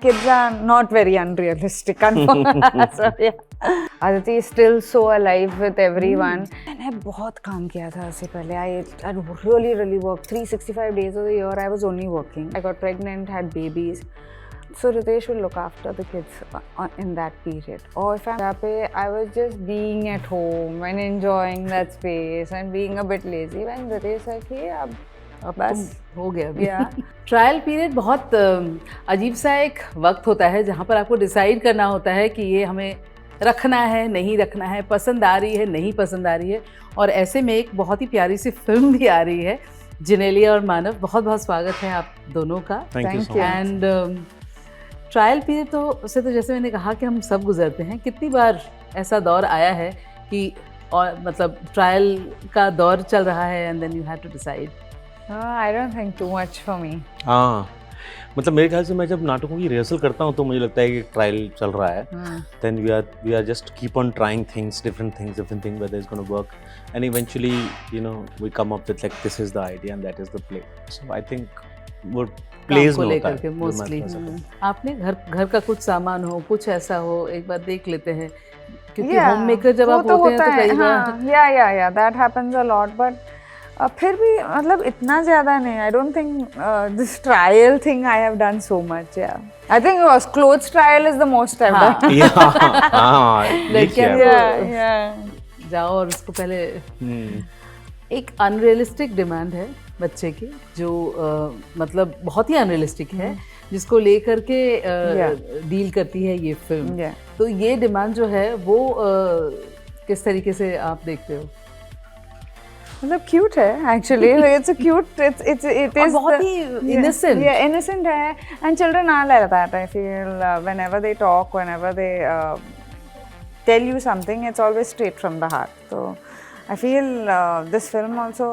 kids are not very unrealistic. So, yeah. Aditi is still so alive with everyone. मैंने बहुत काम किया था उससे पहले. I really worked 365 days of the year. I was only working. I got pregnant, had babies. So Ritesh will look after the kids in that period. Or if I'm happy, I was just being at home and enjoying that space and being a bit lazy. When Ritesh said कि अब बस हो गया अभी. Trial period बहुत अजीब सा एक वक्त होता है जहाँ पर आपको डिसाइड करना होता है कि ये हमें रखना है, नहीं रखना है, पसंद आ रही है, नहीं पसंद आ रही है. और ऐसे में एक बहुत ही प्यारी सी फिल्म भी आ रही है, जिनेलिया और मानव. बहुत बहुत स्वागत है आप दोनों का. Thank you. And trial period तो उससे तो जैसे मैंने कहा कि हम सब गुजरते हैं. कितनी बार ऐसा दौर आया है कि और मतलब ट्रायल का दौर चल रहा है and then you have to decide? I don't think too much for me. हाँ, मतलब मेरे ख्याल से मैं जब नाटकों की रिहर्सल करता हूँ तो मुझे लगता है कि ट्रायल चल रहा है. Then we are just keep on trying things, different things, whether it's going to work, and eventually, we come up with like this is the idea and that is the play. So I think वो plays में होता है mostly. आपने घर का कुछ सामान हो, कुछ ऐसा हो, एक बार देख लेते हैं क्योंकि होम मेकर जब आप होते हैं तो कई बार yeah, that happens a lot, but फिर भी मतलब इतना ज़्यादा नहीं. I don't think this trial thing I have done so much. Yeah, I think clothes trial is the most I've done. Yeah. जाओ और उसको पहले. एक अनरियलिस्टिक डिमांड है बच्चे की जो मतलब बहुत ही अनरियलिस्टिक है, जिसको लेकर के डील करती है ये फिल्म. तो ये डिमांड जो है वो किस तरीके से आप देखते हो? मतलब क्यूट है actually. It's a cute, it is बहुत ही innocent. Yeah, innocent है. And children are like that. I feel whenever they talk, whenever they tell you something, it's always straight from the heart. So I feel this film also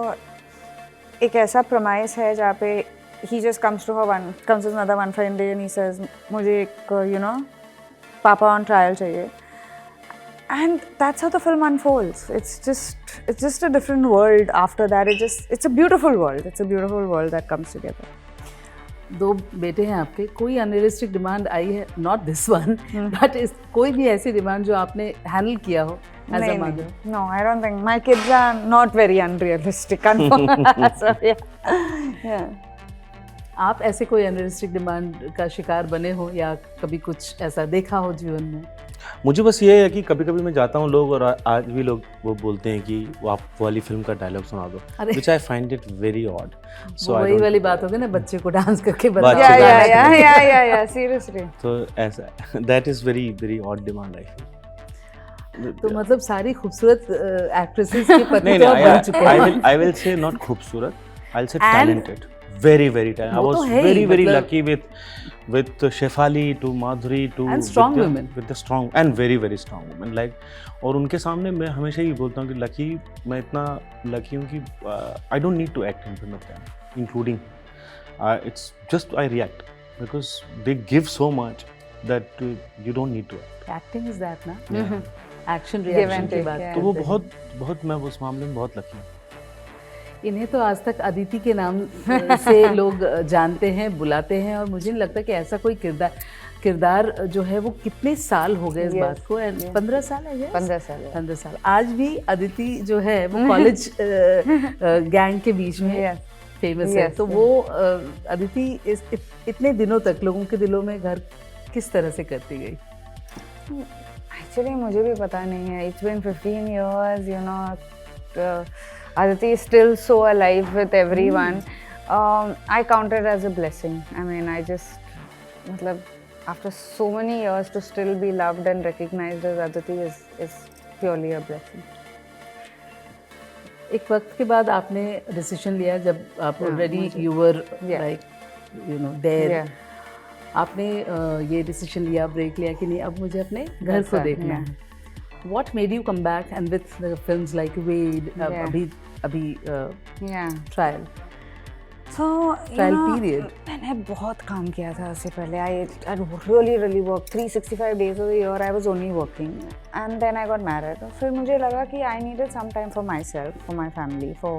एक ऐसा premise है जहाँ पे he just comes to another one fine day and he says मुझे एक पापा on trial चाहिए. And that's how the film unfolds. It's just a different world after that. It's a beautiful world. It's a beautiful world that comes together. दो बेटे हैं आपके. कोई unrealistic demand आई है? Not this one, but कोई भी ऐसी डिमांड जो आपने हैंडल किया हो as a mother? No, I don't think. My kids are not very unrealistic. So, yeah. आप ऐसे कोई अनरियलिस्टिक डिमांड का शिकार बने हो या कभी कुछ ऐसा देखा हो जीवन में? मुझे बस ये है कि कभी कभी मैं जाता हूँ लोग और आज भी लोग वो बोलते हैं कि वो आप वाली फिल्म का डायलॉग सुना दो, which I find it very odd. So वही वाली बात होगी ना, बच्चे को डांस करके बताओ. Yeah, seriously. तो ऐसा that is very very odd demand I feel. तो मतलब सारी खूबसूरत एक्ट्रेसेस के पति तो आप बन चुके हैं. I will say not खूबसूरत, I'll say talented. Very talented. I was very lucky with Shefali to Madhuri to and strong women. With the strong and very strong women. Like और उनके सामने मैं हमेशा ही बोलता हूँ कि लकी, मैं इतना लकी हूँ कि I don't need to act in front of them, including it's just I react because they give so much that you don't need to act. Acting is that ना? Action reaction की बात. तो वो बहुत मैं उस मामले में बहुत लकी हूँ. इन्हें तो आज तक अदिति के नाम से लोग जानते हैं, बुलाते हैं, और मुझे नहीं लगता कि ऐसा कोई किरदार जो है वो कितने साल हो गए इस बात को. 15 साल है. 15 साल. आज भी अदिति जो है वो कॉलेज गैंग के बीच में फेमस है. तो वो अदिति इतने दिनों तक लोगों के दिलों में घर किस तरह से करती गई? एक्चुअली मुझे भी पता नहीं है. It's been 15 years, Aditi is still so alive with everyone. I count it as a blessing. I mean, मतलब after so many years to still be loved and recognized as Aditi is purely a blessing. एक वक्त के बाद आपने decision लिया जब आप already you were like there. आपने ये डिसीजन लिया, ब्रेक लिया कि नहीं अब मुझे अपने घर को देखना है. What made you come back and with the films like Wade, अभी Trial? So Trial period. मैंने बहुत काम किया था उससे पहले. I really worked 365 days of the year. I was only working, and then I got married. फिर मुझे लगा कि I needed some time for myself, for my family, for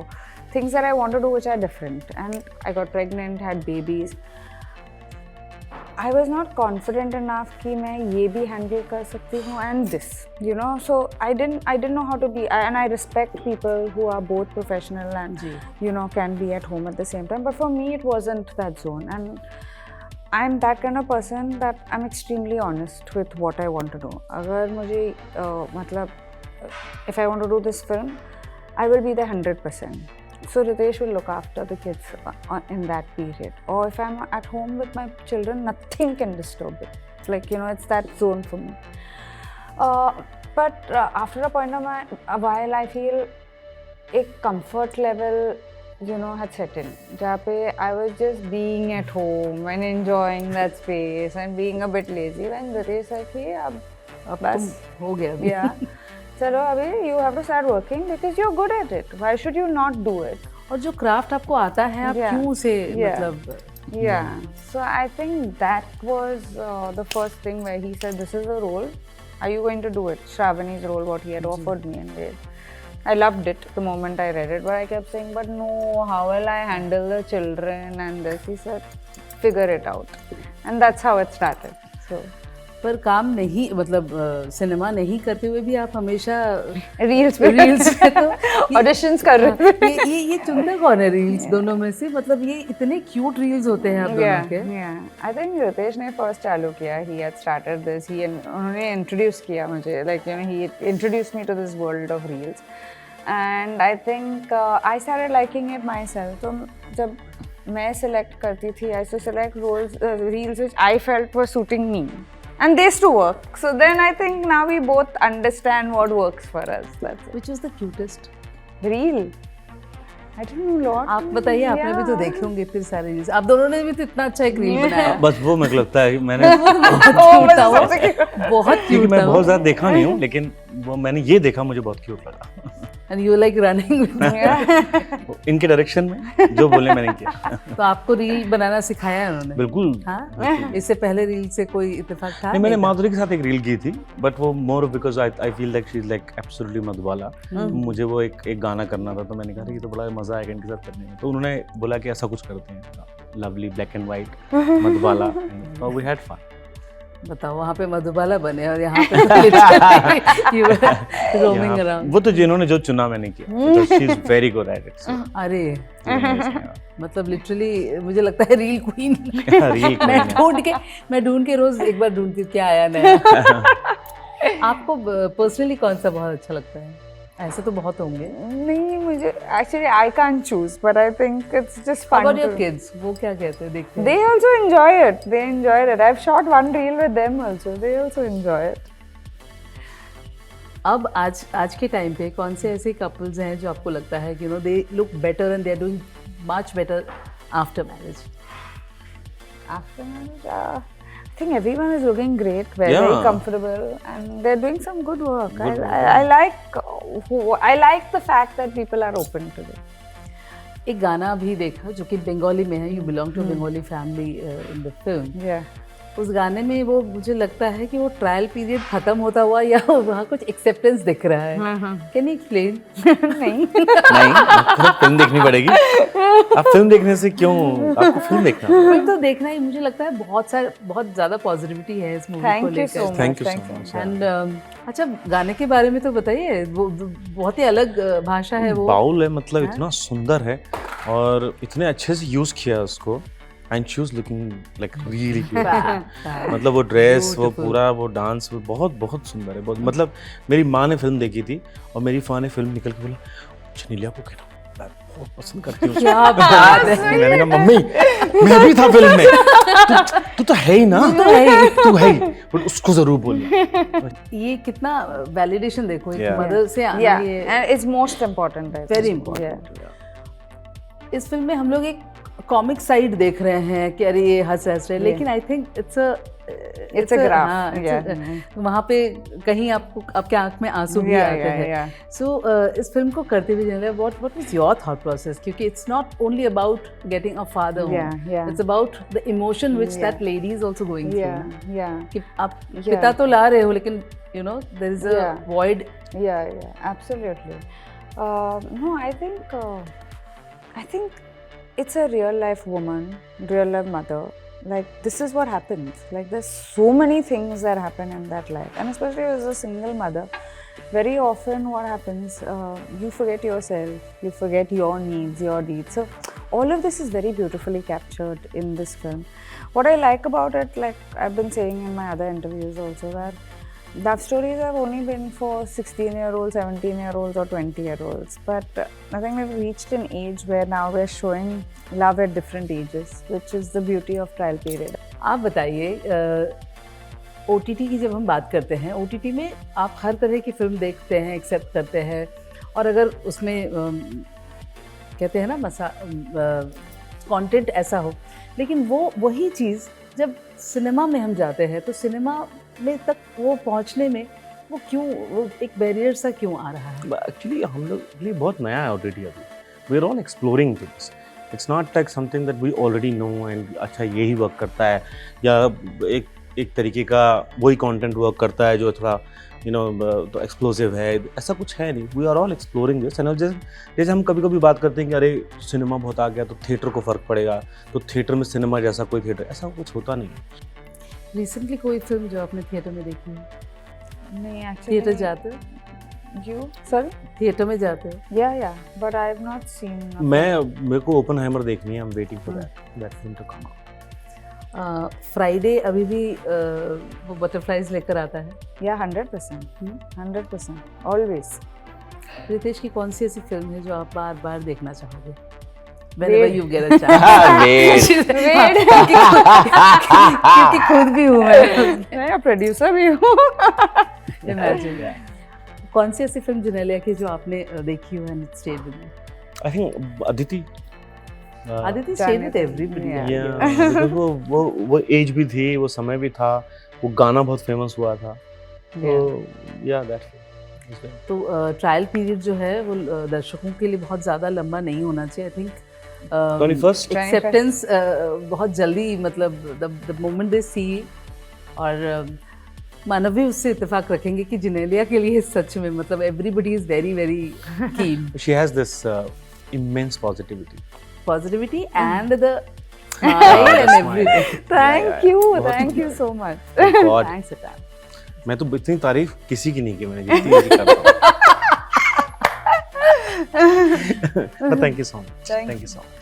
things that I want to do which are different. And I got pregnant, had babies. I was not confident enough कि मैं ये भी handle कर सकती हूँ and this, you know. So I didn't know how to be, and I respect people who are both professional and ji. you know can be at home at the same time. But for me, it wasn't that zone, and I'm that kind of person that I'm extremely honest with what I want to do. अगर मुझे मतलब if I want to do this film, I will be the 100%. So Ritesh will look after the kids in that period. Or if I'm at home with my children, nothing can disturb it. It's like, you know, it's that zone for me. But after a point of a while, I feel a comfort level, you know, had set in. जहाँ पे I was just being at home and enjoying that space and being a bit lazy. When Ritesh said, "Hey, अब बस हो गया अभी. yeah. चलो अभी you have to start working because you're good at it. Why should you not do it?" और जो craft आपको आता है आप Yeah. क्यों उसे Yeah. मतलब Yeah. So I think that was the first thing where he said, "This is a role. Are you going to do it?" Shravani's role, what he had offered me, and I loved it the moment I read it. But I kept saying, "But no, how will I handle the children and this?" He said, "Figure it out," and that's how it started. So. पर काम नहीं मतलब cinema नहीं करते हुए भी आप हमेशा रील्स पे तो ऑडिशंस कर रहे थे. ये चुनता कौन है रील्स दोनों में से मतलब ये इतने क्यूट रील्स होते हैं आप दोनों के. आई थिंक रितेश ने फर्स्ट चालू किया. He had started this. He उन्होंने इंट्रोड्यूस किया मुझे, like you know he introduce me to this world of reels and I think I started liking it myself. तो जब मैं सिलेक्ट करती थी, I too select roles reels which I felt were suiting me. And they used to work. So then I think now we both understand what works for us. That's it. Which was the cutest Reel. I don't know lot. आप बताइए, आपने भी तो देखे होंगे इतने सारे reels. आप दोनों ने भी तो इतना अच्छा एक रील बनाया. बस वो मेरे को लगता है मैंने बहुत क्योंकि क्यूट मैं था बहुत ज़्यादा देखा नहीं हूँ, लेकिन वो मैंने ये देखा मुझे बहुत क्यूट लगा. एंड यू लाइक रनिंग इनके डायरेक्शन में जो बोले मैंने किया. तो आपको रील बनाना सिखाया है उन्होंने? बिल्कुल. हाँ, इससे पहले रील से कोई इत्तेफाक था? नहीं, मैंने माधुरी के साथ एक रील की थी, बट वो more because I feel like she is like absolutely Madhubala. मुझे वो एक गाना करना था, तो मैंने कहा कि ये तो बड़ा मजा आएगा इनके साथ करने में. तो उन्होंने बोला कि ऐसा कुछ करते हैं, lovely black and white Madhubala, we had fun. बताओ, वहाँ पे मधुबाला बने और यहाँ पे रोमिंग अराउंड. वो तो जिन्होंने जो चुना मैंने किया. She is very good at it. अरे मतलब लिटरली मुझे लगता है रील क्वीन. मैं ढूंढ के रोज एक बार ढूंढती क्या आया नया. आपको पर्सनली कौन सा बहुत अच्छा लगता है? ऐसे तो बहुत होंगे. नहीं, मुझे actually I can't choose, but I think it's just fun. How about your kids? वो क्या कहते हैं, देखते हैं? They also enjoy it. They enjoy it. I've shot one reel with them also. They also enjoy it. अब आज के time पे कौन से ऐसे कपल्स हैं जो आपको लगता है कि they look better and they are doing much better after marriage? After marriage, I think everyone is looking great, very comfortable, and they're doing some good work. I like the fact that people are open to it. एक गाना भी देखा जो कि बंगाली में है, you belong to Bengali family in the film. Yeah. उस गाने में वो मुझे लगता है कि वो ट्रायल पीरियड खत्म होता हुआ या वहाँ कुछ एक्सेप्टेंस दिख रहा है. Can you explain? नहीं, आपको फिल्म देखनी पड़ेगी. आप फिल्म देखने से क्यों, आपको फिल्म देखना. फिल्म तो देखना ही. मुझे लगता है बहुत ज़्यादा पॉजिटिविटी है इस मूवी को लेकर. Thank you so much. And अच्छा, गाने के बारे में तो बताइए. वो बहुत ही अलग भाषा है. वो बाउल है, मतलब इतना सुंदर है और इतने अच्छे से यूज़ किया है उसको. And she was looking like really cute. मतलब वो ड्रेस, वो पूरा वो डांस, वो बहुत बहुत सुंदर है. बहुत, मतलब मेरी माँ ने फिल्म देखी थी और मेरी माँ ने फिल्म निकल के बोला, चनीलिया को कहना मैं बहुत पसंद करती हूँ. क्या बात है. मैंने कहा मम्मी मैं भी था फिल्म में. तू तो है ही ना. तू है ही, पर उसको जरूर बोलिए. ये कितना वैलिडेशन देखो एक मदर से आना. yeah, and it's most important. Very important. इस फिल्म में हम लोग एक कॉमिक साइड देख रहे हैं कि अरे ये हंस रहे, लेकिन आई थिंक इट्स अ ग्राफ. वहाँ पे कहीं आपके आंख में आंसू भी आते हैं. सो इस फिल्म को करते हुए what was your thought process? क्योंकि it's not only about getting a father, it's about the emotion which that lady is also going through. कि आप पिता तो ला रहे हो, लेकिन you know there is a void. Absolutely. No, I think it's a real life woman, real life mother like this is what happens. Like there's so many things that happen in that life, and especially as a single mother, very often what happens, you forget yourself, you forget your needs, your deeds. So all of this is very beautifully captured in this film. What I like about it, like I've been saying in my other interviews also, that love stories have only been for 16-year-olds, 17-year-olds or 20-year-olds. But I think we've reached an age where now we're showing love at different ages, which is the beauty of trial period. आप बताइए, OTT की जब हम बात करते हैं, OTT में आप हर तरह की फिल्म देखते हैं, एक्सेप्ट करते हैं, और अगर उसमें कहते हैं ना कंटेंट ऐसा हो, लेकिन वही चीज़ जब सिनेमा में हम जाते हैं तो सिनेमा में तक वो पहुंचने में वो एक बैरियर सा क्यों आ रहा है? एक्चुअली हम लोग के लिए बहुत नया है OTT अभी. We are all exploring things. It's not like something that we already know and अच्छा यही वर्क करता है, या एक तरीके का वही कंटेंट वर्क करता है जो थोड़ा तो एक्सप्लोसिव है. ऐसा कुछ है नहीं. We are all exploring this. And जैसे हम कभी कभी बात करते हैं कि अरे सिनेमा बहुत आ गया तो थिएटर को फ़र्क पड़ेगा, तो थिएटर में सिनेमा जैसा कोई थिएटर, ऐसा कुछ होता नहीं है. रिसेंटली कोई फिल्म जो आपने थिएटर में देखी है? नहीं, actually थिएटर जाते हो? you sorry थिएटर में जाते हो? yeah but I have not seen मेरे को ओपनहाइमर देखनी है. I am waiting for that film to come out. Friday अभी भी वो बटरफ्लाइज लेकर आता है. yeah 100% always. रितेश की कौन सी ऐसी फिल्म है जो आप बार बार देखना चाहोगे? Wait. Whenever you get a chance. क्योंकि खुद भी हूँ मैं प्रोड्यूसर भी हूँ. Imagine. कौन सी ऐसी फिल्म जुनेलिया की जो आपने देखी हो and it stayed with you? I think Aditi. Aditi stayed with everybody. Yeah, वो एज भी थी, वो समय भी था, वो गाना बहुत फेमस हुआ था. तो या दैट. तो ट्रायल पीरियड जो है वो दर्शकों के लिए बहुत ज़्यादा लंबा नहीं होना चाहिए. आई थिंक 21st एक्सेप्टेंस बहुत जल्दी, मतलब द मोमेंट दे सी, और मानव भी उससे इत्तेफाक रखेंगे कि जुनेलिया के लिए सच में मतलब everybody is very very keen. She has this immense positivity and the smile and everything. Thank you so much. God. Thanks Atan. मैं तो इतनी तारीफ किसी की नहीं की मैंने जितनी मेरी कर रहा हूँ. Thank you so much. Thank Thank you so much.